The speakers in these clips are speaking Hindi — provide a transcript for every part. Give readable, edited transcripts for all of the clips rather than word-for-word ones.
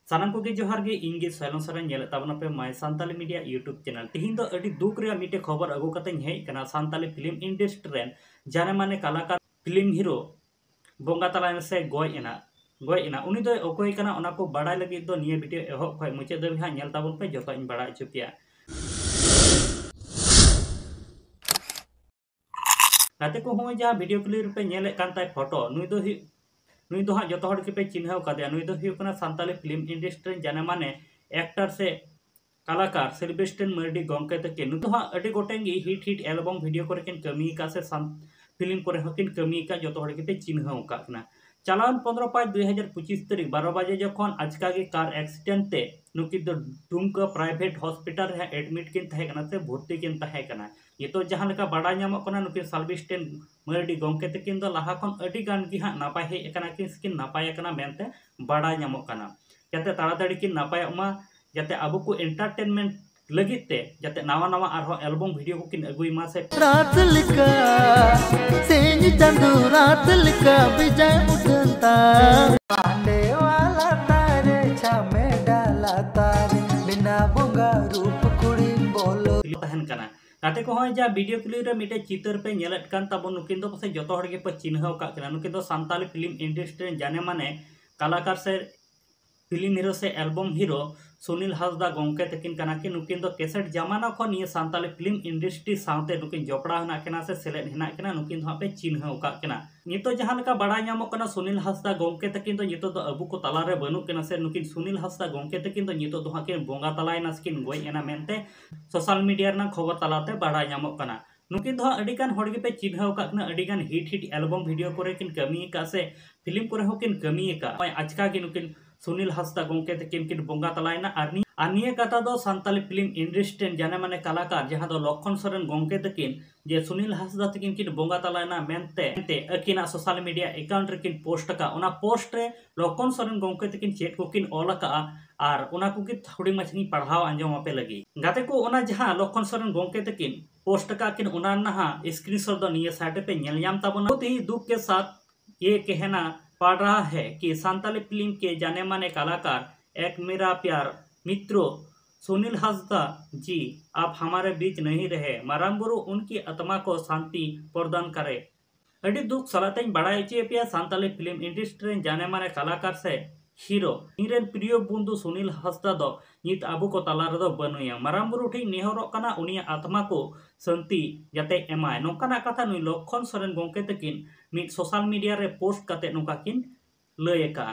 सानाम को जोहार गे इंगे सैलम सरें नेले ताबना पे my Santali media YouTube channel तिहिन दो अडी दुख रे मिटे खबर अगु कते हेज कना सांताली फिल्म इंडस्ट्री रेन जाने माने कलाकार फिल्म हीरो बोंगा तलान से गय एना उनी दो अकोय कना ओना को बाडाय लगी दो निये वीडियो एहब खय मुचे दो हा नेल ताबन पे जतो इन बाडा चुपिया नाते को होय जा वीडियो क्लिप पे नेले कान ताय फोटो नुई दो हाँ जो हर के पे चिन्ह का नुई दो सांताली फिल्म इंडस्ट्री जाने माने एक्टर से कलाकार सिल्वेस्टर मर्डी गंके तक नु हाँ अड़ी गोटेंगे हिट एल्बम वीडियो को कमी का से फिल्म को हकिन कमी का जो हर के पे चिन्ह का चलान 15/5/2025 तारीख 12 बजे जखन आचका के कार एक्सीडेंट ते नुकिन दो दुमका प्राइवेट हॉस्पिटल रे एडमिट किन तहे कना से भर्ती किन तहे कना ये तो जहां लेका बड़ा नामक कना नुकिन सिल्वेस्टर मर्डी गंके तकिन दो लाहा खन अडी गान gi हा नापाय हे कना किन नापाय कना मेनते बड़ा नामक कना जाते ताड़ाताड़ी किन नापाय मा जाते अब को एंटरटेनमेंट लगित ते जाते नावा नावा आरो एल्बम वीडियो को किन अगुई मा से रात लिका सेनी चंदू रात लिका विजय उठता पांडे वाला तारे छामे डाला तारे बिना बोंगा रूप कुड़ी बोलो तहन कना नाते को जा वीडियो क्लिप रे मिटे चितर पे नेलत कान ताबन नुकिन दो पसे जतो हर के पे चिन्ह का कना नुकिन दो सांताली फिल्म इंडस्ट्री जाने माने कलाकार से फिल्म हीरो से एल्बम हीरो सुनील हासदा गंके तकिन कना कि नुकिन दो कैसेट जमाना को निये सांताली फिल्म इंडस्ट्री साथे नुकिन जोपड़ा हना कना से सेलेट हना कना नुकिन दो पे चिन्ह का कना नितो जहां लेका बड़ा नामो कना सुनील हासदा गंके तकिन दो नितो दो अबु को तला रे बनु कना से नुकिन सुनील हासदा गंके तकिन दो नितो दो हाकिन बोंगा तलायना स्किन गोय एना मेनते सोशल मीडिया ना खबर तलाते बड़ा नामो कना नुकिन दो अडिगान हर के पे चिन्ह का कना अडिगान हिट एल्बम वीडियो करे किन कमी का से फिल्म करे हो किन कमी का आजका के नुकिन सुनील हासदा गंके तकिन किन बोंगा तलायना आनिए कथा दो सांताली फिल्म इंडस्ट्री जाने माने कलाकार जहां दो लक्षण सोरेन गंके तकिन जे सुनील हासदा तकिन किन बोंगा तलायना मेनते अकिना सोशल मीडिया अकाउंट रे किन पोस्ट का ओना पोस्ट रे लक्षण सोरेन गंके तकिन चेक को किन ऑल का आर ओना को कि थोड़ी मछनी पढ़ाव अंजम पे लगी गाते को ओना जहां लक्षण सोरेन गंके तकिन पोस्ट का किन ओना नहा स्क्रीनशॉट दो निये साइड पे नेल याम ताबना बहुत ही दुख के साथ ये कहना पड़ रहा है कि सांताली फिल्म के जाने माने कलाकार एक मेरा प्यार मित्रों सुनील हासदा जी आप हमारे बीच नहीं रहे माराम बुरु उनकी आत्मा को शांति प्रदान करे अड़ी दुख सलाते बड़ा पे सांताली फिल्म इंडस्ट्री जाने माने कलाकार से हीरो इरेन प्रिय बंधु सुनील हासदा दो नित आबू को तला रे दो बनुया माराम बुरु ठीक नेहरोग कना उनिया आत्मा को शांति जाते एमाय नोकाना कथा नुई लक्षण सोरेन गंके तकिन मिट सोशल मीडिया रे पोस्ट काते नोका किन लय का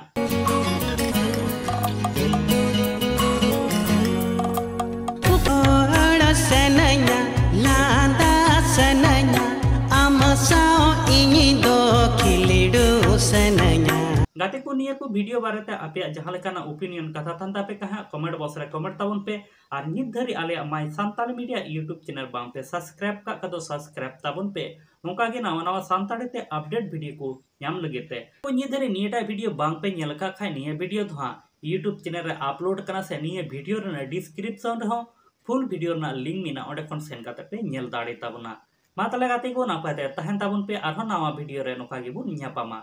गाते को निये को वीडियो बारे आपे जहां लेकाना ओपिनियन कथा थान तापे कहा कमेंट बॉक्स रे कमेंट ताबन पे और नित धरी आले my Santali media YouTube channel बांग पे सब्सक्राइब का कदो सब्सक्राइब ताबन पे नोका गे नावा नावा सांताली ते अपडेट वीडियो को नाम लगे ते को निये धरी नियटा वीडियो बांग पे नेल का खाय निये वीडियो धहा यूट्यूब चैनल रे अपलोड कना से निये वीडियो रे डिस्क्रिप्शन रे फुल वीडियो ना लिंक मिना ओडे कोन सेन काते पे नेल दाड़े ताबना मा तले गाते को नापाते तहन ताबन पे आरो नावा वीडियो रे नोका गे बुन न्यापामा।